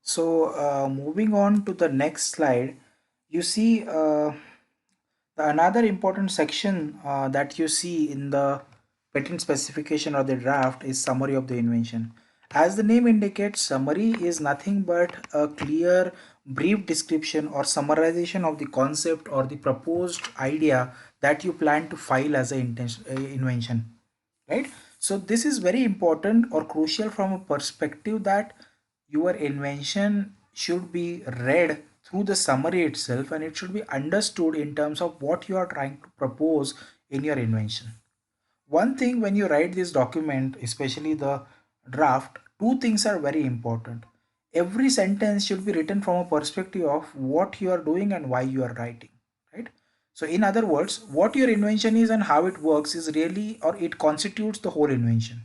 So moving on to the next slide, you see another important section that you see in the patent specification or the draft is summary of the invention. As the name indicates, summary is nothing but a clear, brief description or summarization of the concept or the proposed idea that you plan to file as an invention, right? So this is very important or crucial from a perspective that your invention should be read through the summary itself, and it should be understood in terms of what you are trying to propose in your invention. One thing, when you write this document, especially the draft, two things are very important. Every sentence should be written from a perspective of what you are doing and why you are writing, right? So in other words, what your invention is and how it works is really, or it constitutes the whole invention.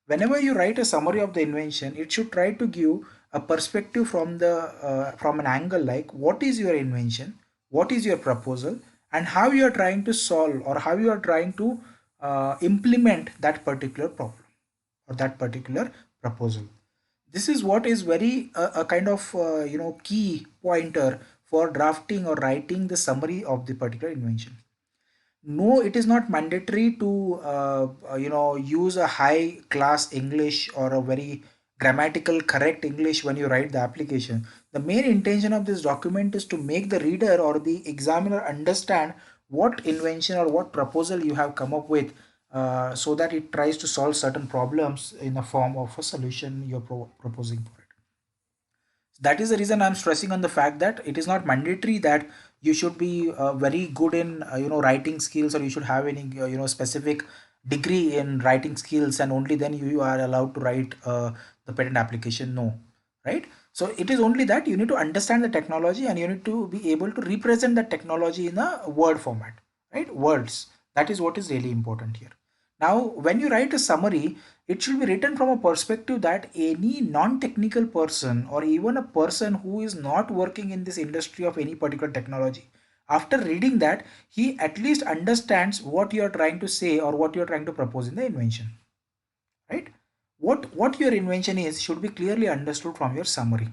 Whenever you write a summary of the invention, it should try to give a perspective from the from an angle, like what is your invention, what is your proposal, and how you are trying to solve or how you are trying to implement that particular problem or that particular proposal. This is what is very a kind of key pointer for drafting or writing the summary of the particular invention. No, it is not mandatory to use a high class English or a very grammatical correct English when you write the application. The main intention of this document is to make the reader or the examiner understand what invention or what proposal you have come up with, so that it tries to solve certain problems in the form of a solution you're proposing for it. That is the reason I'm stressing on the fact that it is not mandatory that you should be very good in writing skills, or you should have any specific degree in writing skills, and only then you are allowed to write the patent application. No, right? So it is only that you need to understand the technology and you need to be able to represent the technology in a word format, right? Words. That is what is really important here. Now, when you write a summary, it should be written from a perspective that any non-technical person or even a person who is not working in this industry of any particular technology, after reading that, he at least understands what you are trying to say or what you are trying to propose in the invention, right? What your invention is should be clearly understood from your summary,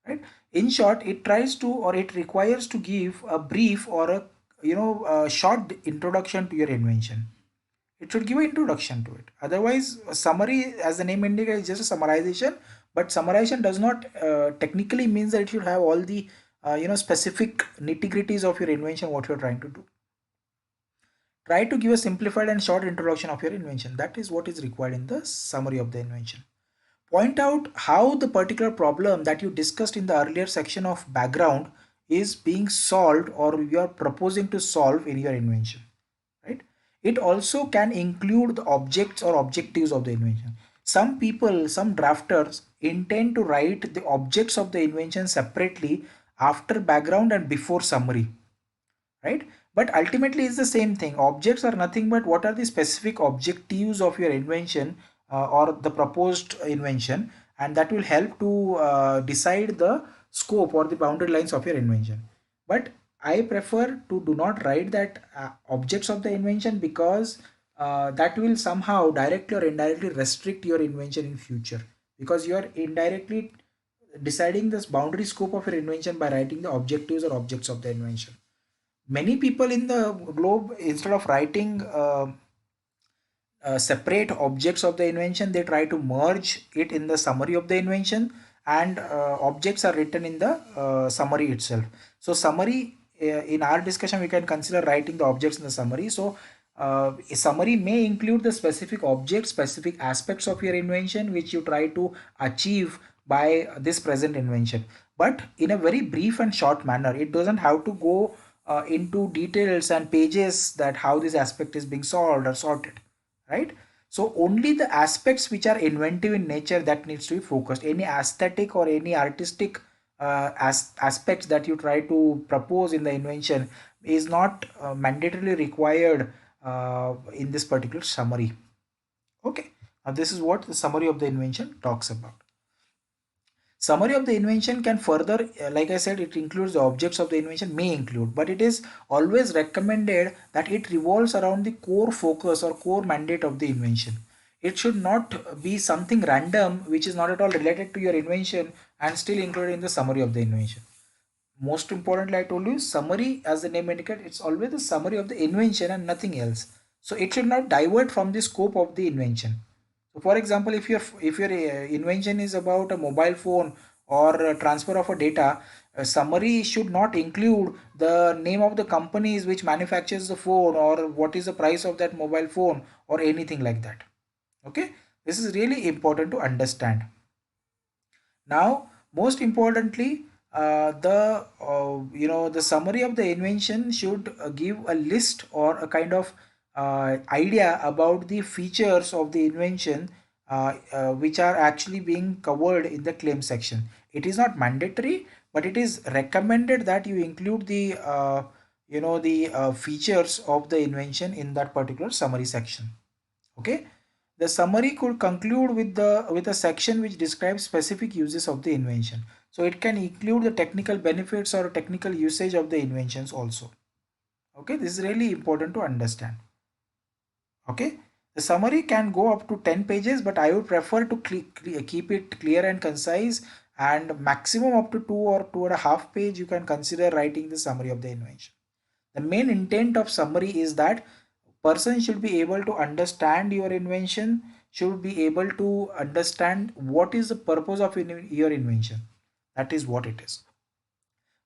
right? In short, it tries to, or it requires to give a brief or a short introduction to your invention. It should give an introduction to it. Otherwise, a summary, as the name indicates, is just a summarization. But summarization does not technically means that it should have all the specific nitty gritties of your invention, what you're trying to do. Try to give a simplified and short introduction of your invention. That is what is required in the summary of the invention. Point out how the particular problem that you discussed in the earlier section of background is being solved or you are proposing to solve in your invention, right? It also can include the objects or objectives of the invention. Some people, some drafters intend to write the objects of the invention separately after background and before summary, right? But ultimately it's the same thing. Objects are nothing but what are the specific objectives of your invention or the proposed invention, and that will help to decide the scope or the boundary lines of your invention. But I prefer to do not write that objects of the invention, because that will somehow directly or indirectly restrict your invention in future, because you are indirectly deciding this boundary scope of your invention by writing the objectives or objects of the invention. Many people in the globe, instead of writing separate objects of the invention, they try to merge it in the summary of the invention, and objects are written in the summary itself. So summary, in our discussion we can consider writing the objects in the summary. So a summary may include the specific objects, specific aspects of your invention which you try to achieve by this present invention, but in a very brief and short manner. It doesn't have to go into details and pages that how this aspect is being solved or sorted, right? So only the aspects which are inventive in nature that needs to be focused. Any aesthetic or any artistic aspects that you try to propose in the invention is not mandatorily required in this particular summary. Okay, now this is what the summary of the invention talks about. Summary of the invention can further, like I said, it includes the objects of the invention, may include, but it is always recommended that it revolves around the core focus or core mandate of the invention. It should not be something random which is not at all related to your invention and still included in the summary of the invention. Most importantly, I told you summary, as the name indicates, it's always the summary of the invention and nothing else. So it should not divert from the scope of the invention. So for example, if your invention is about a mobile phone or a transfer of a data, a summary should not include the name of the companies which manufactures the phone or what is the price of that mobile phone or anything like that. Okay, this is really important to understand. Now, most importantly, the summary of the invention should give a list or a kind of idea about the features of the invention which are actually being covered in the claim section. It is not mandatory, but it is recommended that you include the features of the invention in that particular summary section. Okay, the summary could conclude with a section which describes specific uses of the invention. So it can include the technical benefits or technical usage of the inventions also. Okay, this is really important to understand. Okay, the summary can go up to 10 pages, but I would prefer to keep it clear and concise, and maximum up to 2 or 2.5 page you can consider writing the summary of the invention. The main intent of summary is that person should be able to understand your invention, should be able to understand what is the purpose of your invention. That is what it is.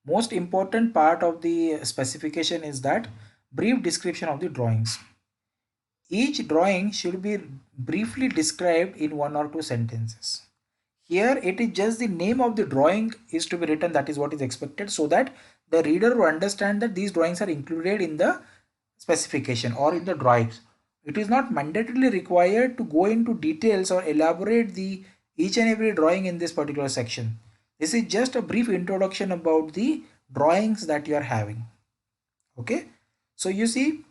Most important part of the specification is that brief description of the drawings. Each drawing should be briefly described in 1 or 2 sentences. Here it is just the name of the drawing is to be written, that is what is expected, so that the reader will understand that these drawings are included in the specification or in the drawings. It is not mandatorily required to go into details or elaborate the each and every drawing in this particular section. This is just a brief introduction about the drawings that you are having. Okay, so you see,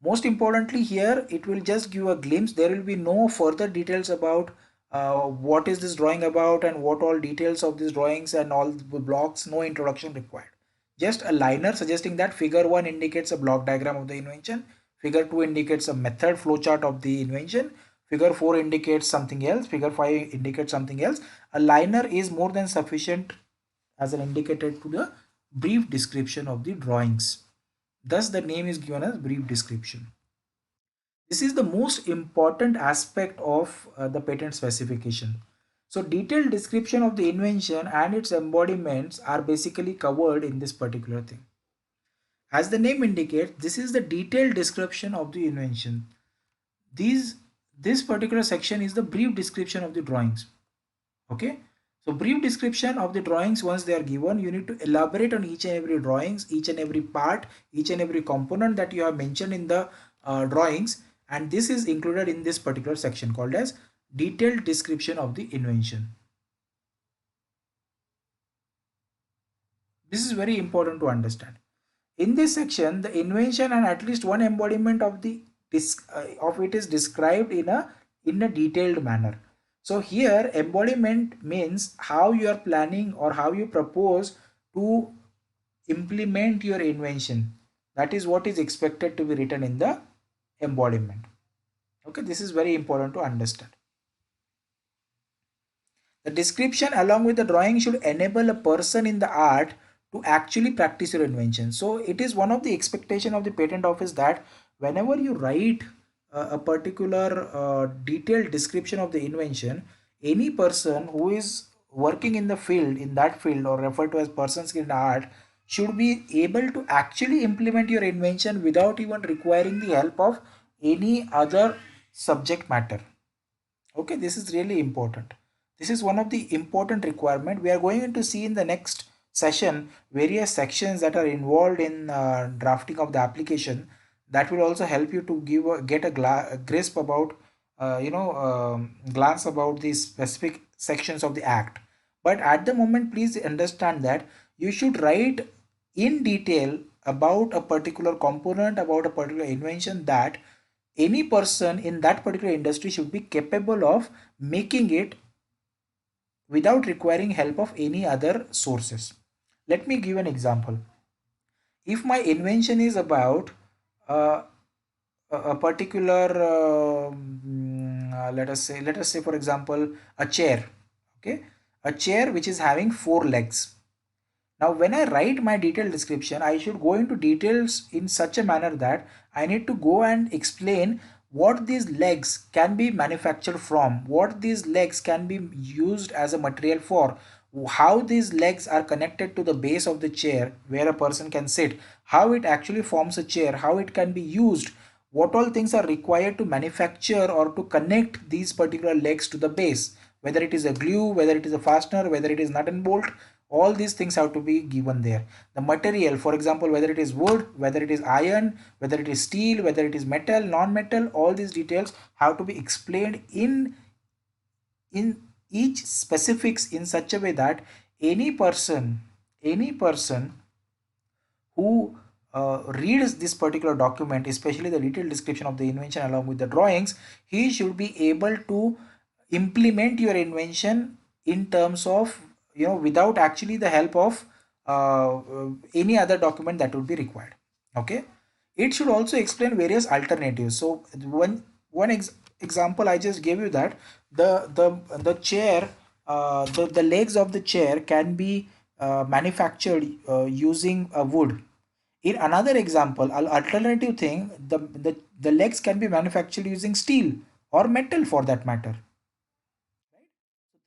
most importantly here it will just give a glimpse. There will be no further details about what is this drawing about and what all details of these drawings and all the blocks. No introduction required, just a liner suggesting that figure 1 indicates a block diagram of the invention, figure 2 indicates a method flowchart of the invention, figure 4 indicates something else, figure 5 indicates something else. A liner is more than sufficient as an indicator to the brief description of the drawings. Thus the name is given as brief description. This is the most important aspect of the patent specification. So detailed description of the invention and its embodiments are basically covered in this particular thing. As the name indicates, this is the detailed description of the invention. This particular section is the brief description of the drawings. Okay, so brief description of the drawings, once they are given, you need to elaborate on each and every drawings, each and every part, each and every component that you have mentioned in the drawings, and this is included in this particular section called as detailed description of the invention. This is very important to understand. In this section, the invention and at least one embodiment of the of it is described in a detailed manner. So here embodiment means how you are planning or how you propose to implement your invention. That is what is expected to be written in the embodiment. Okay, this is very important to understand. The description along with the drawing should enable a person in the art to actually practice your invention. So it is one of the expectation of the patent office that whenever you write a particular detailed description of the invention, any person who is working in the field, in that field, or referred to as person skilled in art, should be able to actually implement your invention without even requiring the help of any other subject matter. Okay, this is really important. This is one of the important requirement. We are going to see in the next session various sections that are involved in drafting of the application. That will also help you to get a grasp about glance about the specific sections of the act. But at the moment, please understand that you should write in detail about a particular component, about a particular invention, that any person in that particular industry should be capable of making it without requiring help of any other sources. Let me give an example. If my invention is about uh, a particular let us say for example a chair. Okay, a chair which is having four legs. Now, when I write my detailed description, I should go into details in such a manner that I need to go and explain what these legs can be manufactured from, what these legs can be used as a material for, how these legs are connected to the base of the chair where a person can sit, how it actually forms a chair, how it can be used, what all things are required to manufacture or to connect these particular legs to the base, whether it is a glue, whether it is a fastener, whether it is nut and bolt, all these things have to be given there. The material, for example, whether it is wood, whether it is iron, whether it is steel, whether it is metal, non-metal, all these details have to be explained in each specifics in such a way that any person who reads this particular document, especially the detailed description of the invention along with the drawings, he should be able to implement your invention in terms of, without actually the help of any other document that would be required. Okay, it should also explain various alternatives. So one example I just gave you, that the chair, the legs of the chair can be manufactured using a wood. In another example, an alternative thing, the legs can be manufactured using steel or metal for that matter.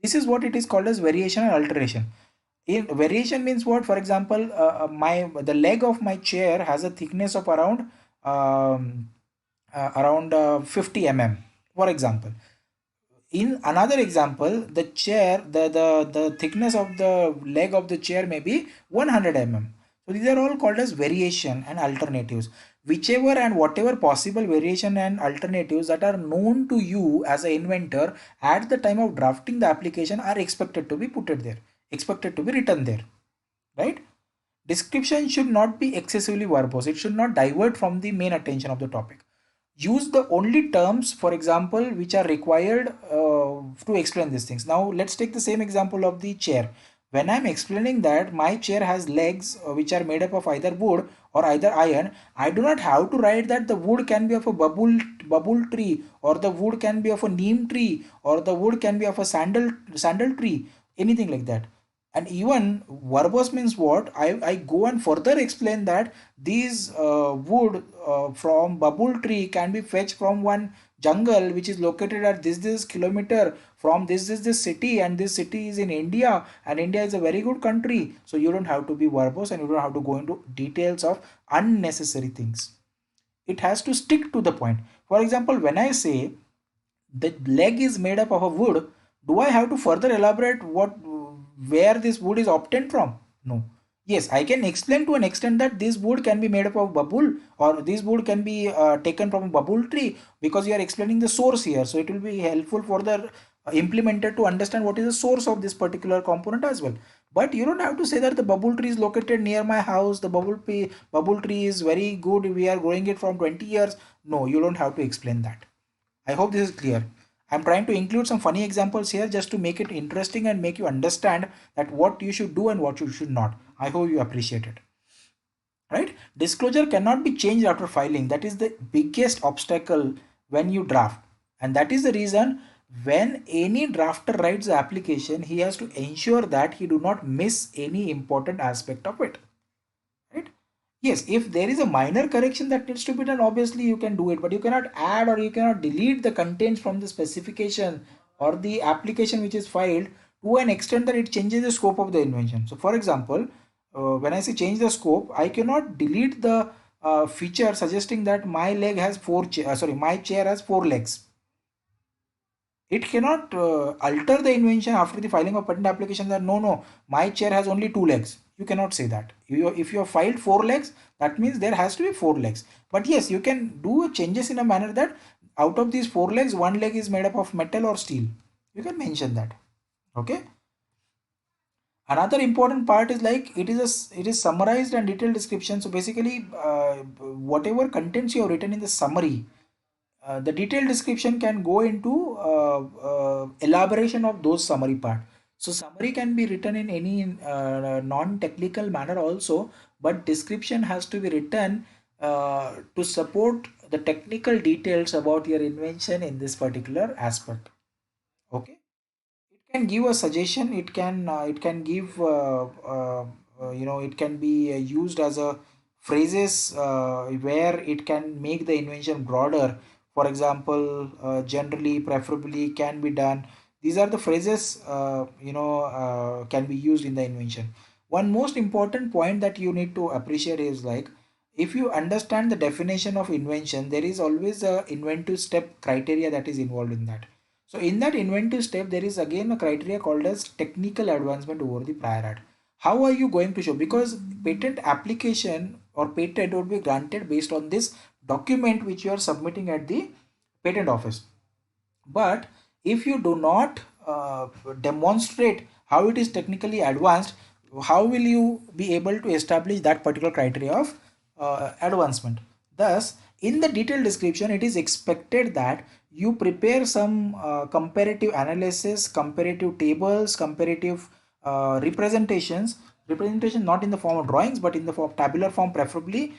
This is what it is called as variation and alteration. In variation means what? For example, my the leg of my chair has a thickness of um, around 50 mm, for example. In another example, the chair, the thickness of the leg of the chair may be 100 mm. So these are all called as variation and alternatives. Whichever and whatever possible variation and alternatives that are known to you as an inventor at the time of drafting the application are expected to be put it there, expected to be written there, right? Description should not be excessively verbose. It should not divert from the main attention of the topic. Use the only terms, for example, which are required to explain these things. Now let's take the same example of the chair. When I'm explaining that my chair has legs which are made up of either wood or either iron, I do not have to write that the wood can be of a bubble tree, or the wood can be of a neem tree, or the wood can be of a sandal tree, anything like that. And even verbose means what? I go and further explain that these wood from bubble tree can be fetched from one jungle which is located at this kilometer from this city, and this city is in India, and India is a very good country. So you don't have to be verbose and you don't have to go into details of unnecessary things. It has to stick to the point. For example, when I say the leg is made up of a wood, do I have to further elaborate what where this wood is obtained from? No. Yes, I can explain to an extent that this wood can be made up of bubble, or this wood can be taken from a bubble tree, because you are explaining the source here. So it will be helpful for the implementer to understand what is the source of this particular component as well. But you don't have to say that the bubble tree is located near my house, the bubble tree is very good, we are growing it from 20 years. No, you don't have to explain that. I hope this is clear. I'm trying to include some funny examples here just to make it interesting and make you understand that what you should do and what you should not. I hope you appreciate it. Right? Disclosure cannot be changed after filing. That is the biggest obstacle when you draft. And that is the reason when any drafter writes the application, he has to ensure that he do not miss any important aspect of it. Right? Yes, if there is a minor correction that needs to be done, obviously you can do it, but you cannot add or you cannot delete the contents from the specification or the application which is filed to an extent that it changes the scope of the invention. So for example, when I say change the scope, I cannot delete the feature suggesting that my leg has my chair has four legs. It cannot alter the invention after the filing of patent application that no, my chair has only two legs. You cannot say that. If you have filed four legs, that means there has to be four legs. But yes, you can do changes in a manner that out of these four legs, one leg is made up of metal or steel. You can mention that. Okay. Another important part is like it is summarized and detailed description. So basically, whatever contents you have written in the summary, the detailed description can go into elaboration of those summary part. So summary can be written in any non-technical manner also, but description has to be written to support the technical details about your invention in this particular aspect. Okay, it can give a suggestion. It can give it can be used as a phrases where it can make the invention broader. For example, generally, preferably, can be done. These are the phrases can be used in the invention. One most important point that you need to appreciate is like, if you understand the definition of invention, there is always a inventive step criteria that is involved in that. So in that inventive step, there is again a criteria called as technical advancement over the prior art. How are you going to show? Because patent application or patent would be granted based on this document which you are submitting at the patent office. But if you do not demonstrate how it is technically advanced, how will you be able to establish that particular criteria of advancement? Thus, in the detailed description, it is expected that you prepare some comparative analysis, comparative tables, comparative representation not in the form of drawings but in the form tabular form preferably,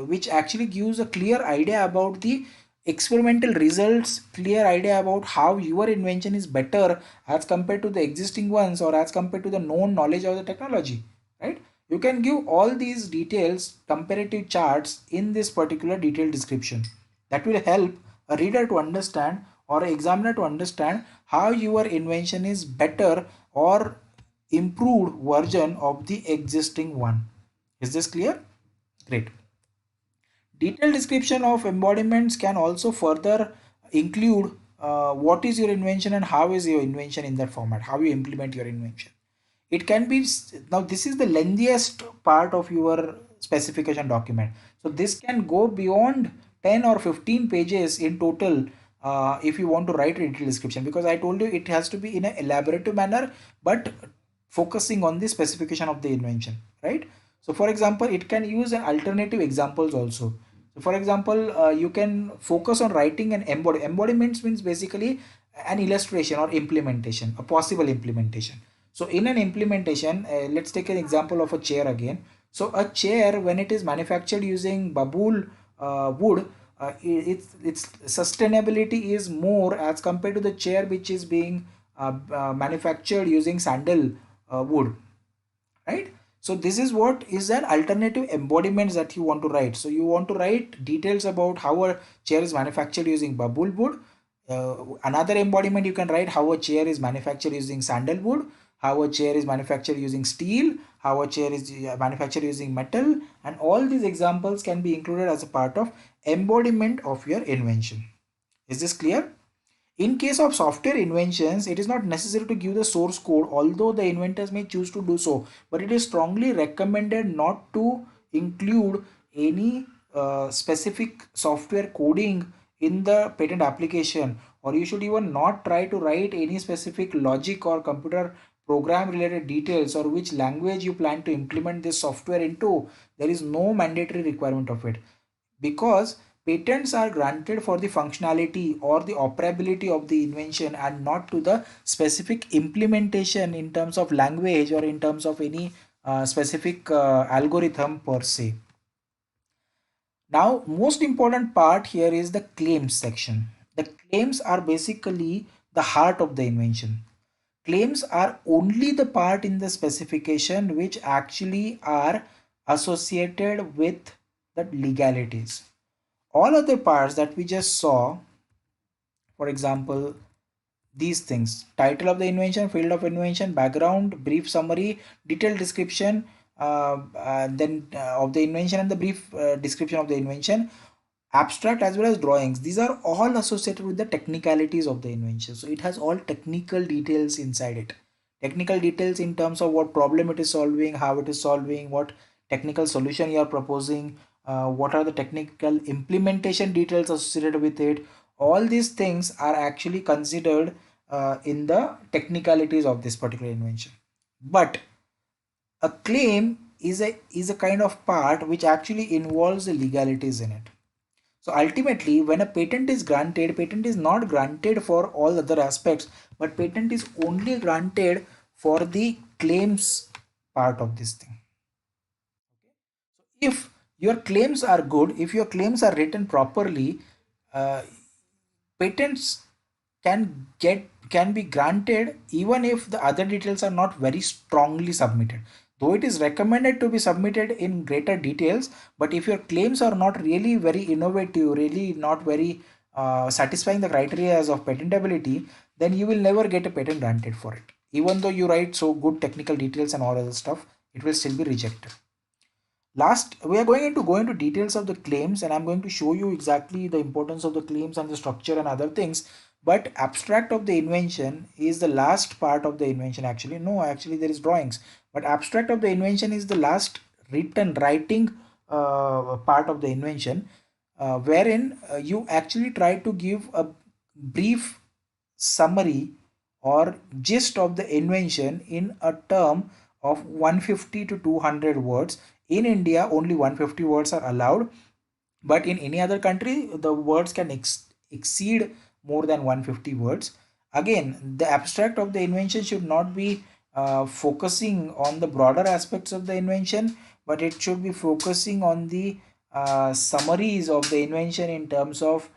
which actually gives a clear idea about the experimental results, clear idea about how your invention is better as compared to the existing ones or as compared to the known knowledge of the technology, right? You can give all these details, comparative charts in this particular detailed description. That will help a reader to understand or an examiner to understand how your invention is better or improved version of the existing one. Is this clear? Great. Detailed description of embodiments can also further include what is your invention and how is your invention in that format, how you implement your invention. It can be, now this is the lengthiest part of your specification document. So this can go beyond 10 or 15 pages in total if you want to write a detailed description, because I told you it has to be in an elaborative manner but focusing on the specification of the invention, right? So for example, it can use an alternative examples also. So for example, you can focus on writing an embodiments means basically an illustration or implementation, a possible implementation. So in an implementation, let's take an example of a chair again. So a chair, when it is manufactured using babool wood, its sustainability is more as compared to the chair which is being manufactured using sandal wood, right? So this is what is an alternative embodiment that you want to write. So you want to write details about how a chair is manufactured using babool wood. Another embodiment you can write how a chair is manufactured using sandalwood, how a chair is manufactured using steel, how a chair is manufactured using metal, and all these examples can be included as a part of embodiment of your invention. Is this clear? In case of software inventions, it is not necessary to give the source code, although the inventors may choose to do so, but it is strongly recommended not to include any specific software coding in the patent application, or you should even not try to write any specific logic or computer program related details or which language you plan to implement this software into. There is no mandatory requirement of it, because patents are granted for the functionality or the operability of the invention and not to the specific implementation in terms of language or in terms of any specific algorithm per se. Now, most important part here is the claims section. The claims are basically the heart of the invention. Claims are only the part in the specification which actually are associated with the legalities. All other parts that we just saw, for example, these things: title of the invention, field of invention, background, brief summary, detailed description, then of the invention, and the brief description of the invention, abstract as well as drawings, these are all associated with the technicalities of the invention. So it has all technical details inside it. Technical details in terms of what problem it is solving, how it is solving, what technical solution you are proposing, what are the technical implementation details associated with it. All these things are actually considered in the technicalities of this particular invention. But a claim is a kind of part which actually involves the legalities in it. So ultimately, when a patent is granted, patent is not granted for all other aspects, but patent is only granted for the claims part of this thing. If Your claims are good. If your claims are written properly, uh, patents can be granted even if the other details are not very strongly submitted, though it is recommended to be submitted in greater details. But if your claims are not really very innovative, really not very satisfying the criteria of patentability, then you will never get a patent granted for it. Even though you write so good technical details and all other stuff, it will still be rejected. Last, we are going to go into details of the claims, and I'm going to show you exactly the importance of the claims and the structure and other things. But abstract of the invention is the last part of the invention. Actually, no, actually there is drawings, but abstract of the invention is the last writing part of the invention, wherein you actually try to give a brief summary or gist of the invention in a term of 150 to 200 words. In India, only 150 words are allowed, but in any other country, the words can exceed more than 150 words. Again, the abstract of the invention should not be focusing on the broader aspects of the invention, but it should be focusing on the summaries of the invention in terms of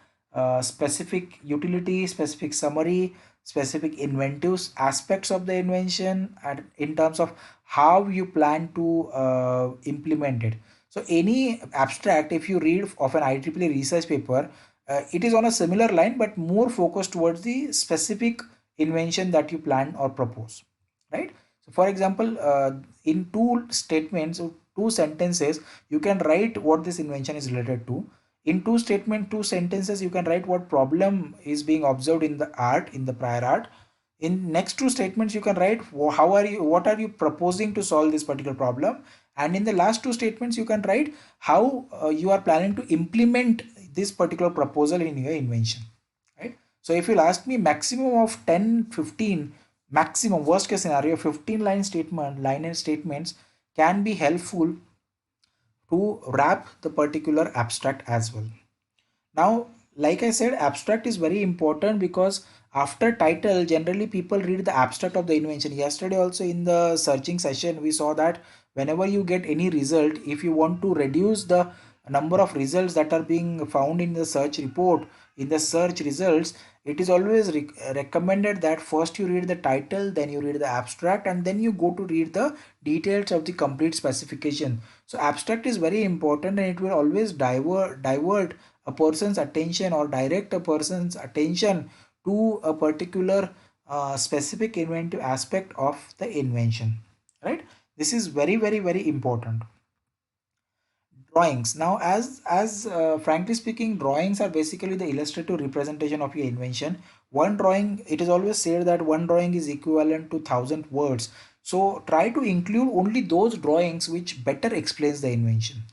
specific utility, specific summary, specific inventive aspects of the invention, and in terms of how you plan to implement it. So any abstract, if you read of an IEEE research paper, it is on a similar line but more focused towards the specific invention that you plan or propose, right? So for example, in two statements or two sentences, you can write what this invention is related to. In two sentences, you can write what problem is being observed in the art, in the prior art. In next two statements, you can write what are you proposing to solve this particular problem, and in the last two statements you can write how you are planning to implement this particular proposal in your invention, right? So if you'll ask me, maximum of 10, 15, maximum worst case scenario 15 line and statements can be helpful to wrap the particular abstract as well. Now, like I said, abstract is very important because after title, generally people read the abstract of the invention. Yesterday also in the searching session, we saw that whenever you get any result, if you want to reduce the number of results that are being found in the search report, in the search results, it is always recommended that first you read the title, then you read the abstract, and then you go to read the details of the complete specification. So abstract is very important, and it will always divert a person's attention or direct a person's attention to a particular specific inventive aspect of the invention, right? This is very important. Drawings, now as frankly speaking, drawings are basically the illustrative representation of your invention. One drawing, it is always said that one drawing is equivalent to 1,000 words. So try to include only those drawings which better explains the invention.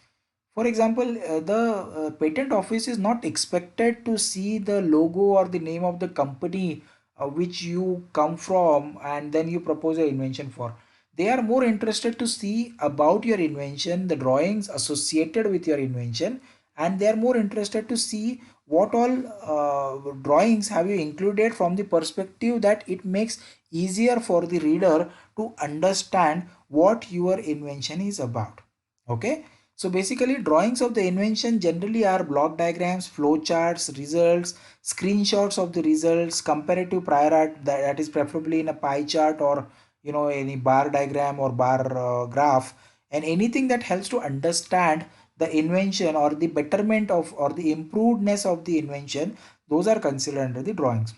For example, the patent office is not expected to see the logo or the name of the company which you come from and then you propose an invention for. They are more interested to see about your invention, the drawings associated with your invention, and they are more interested to see what all drawings have you included from the perspective that it makes easier for the reader to understand what your invention is about. Okay, so basically drawings of the invention generally are block diagrams, flow charts, results, screenshots of the results, comparative prior art, that is preferably in a pie chart or any bar diagram or bar graph, and anything that helps to understand the invention or the betterment of or the improvedness of the invention, those are considered under the drawings,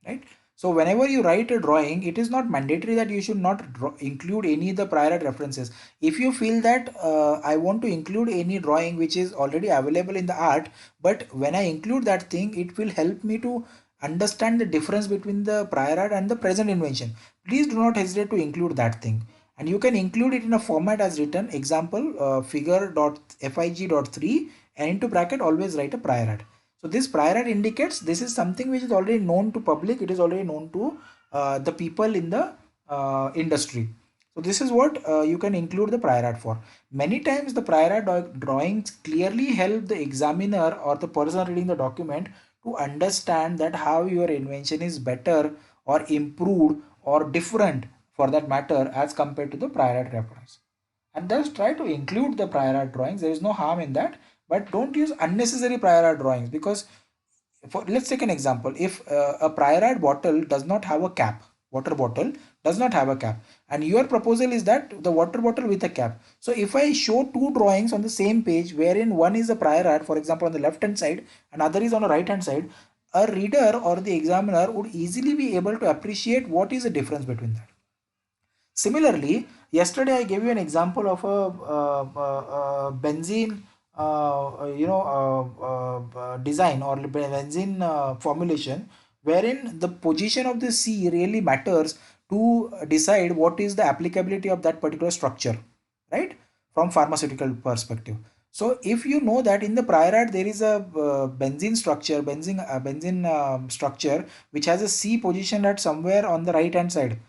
right? So whenever you write a drawing, it is not mandatory that you should not include any of the prior art references. If you feel that I want to include any drawing which is already available in the art, but when I include that thing, it will help me to understand the difference between the prior art and the present invention, please do not hesitate to include that thing. And you can include it in a format as written, example figure.fig.3, and into bracket always write a prior art. So this prior art indicates this is something which is already known to public, it is already known to the people in the industry. So this is what you can include the prior art for. Many times the prior art drawings clearly help the examiner or the person reading the document to understand that how your invention is better or improved or different for that matter as compared to the prior art reference. and thus try to include the prior art drawings. There is no harm in that, but don't use unnecessary prior art drawings, because let's take an example. If a prior art bottle does not have a cap, water bottle does not have a cap, and your proposal is that the water bottle with a cap. So if I show two drawings on the same page wherein one is a prior art, for example on the left hand side, and other is on the right hand side, a reader or the examiner would easily be able to appreciate what is the difference between that. Similarly, yesterday I gave you an example of a benzene, design or benzene formulation, wherein the position of the C really matters to decide what is the applicability of that particular structure, right? From pharmaceutical perspective. So if you know that in the prior art there is a benzene structure which has a C position at somewhere on the right hand side.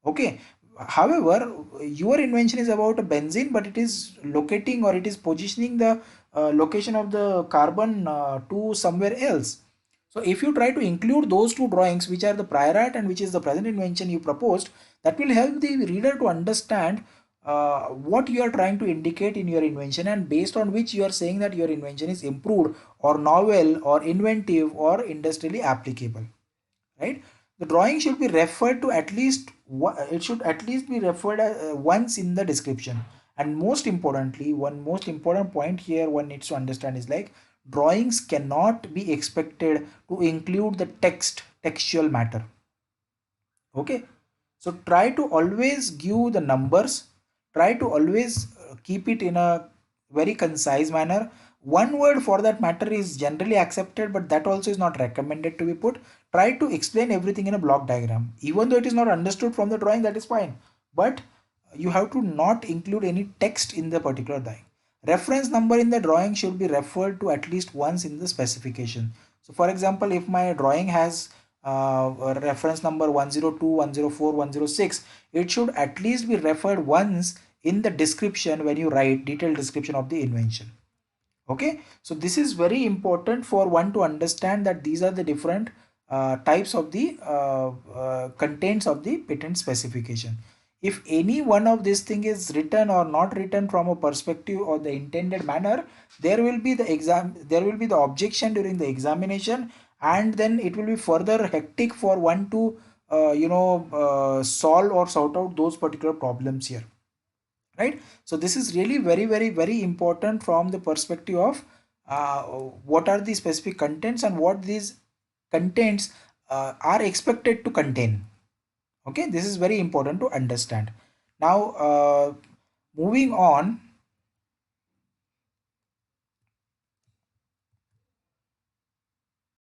Okay, however, your invention is about a benzene, but it is locating or it is positioning the location of the carbon to somewhere else. So if you try to include those two drawings, which are the prior art and which is the present invention you proposed, that will help the reader to understand what you are trying to indicate in your invention, and based on which you are saying that your invention is improved or novel or inventive or industrially applicable, right? The drawing should be referred to at least it should at least be referred once in the description. And most importantly, one most important point here one needs to understand is like, drawings cannot be expected to include the textual matter. Okay, so try to always give the numbers, try to always keep it in a very concise manner. One word for that matter is generally accepted, but that also is not recommended to be put. Try to explain everything in a block diagram. Even though it is not understood from the drawing, that is fine, but you have to not include any text in the particular drawing. Reference number in the drawing should be referred to at least once in the specification. So for example, if my drawing has reference number 102, 104, 106, it should at least be referred once in the description when you write detailed description of the invention. Okay, so this is very important for one to understand that these are the different types of the contents of the patent specification. If any one of this thing is written or not written from a perspective or the intended manner, there will be the objection during the examination, and then it will be further hectic for one to solve or sort out those particular problems here, right? So this is really very important from the perspective of what are the specific contents and what these contents are expected to contain. Okay, this is very important to understand. Now moving on,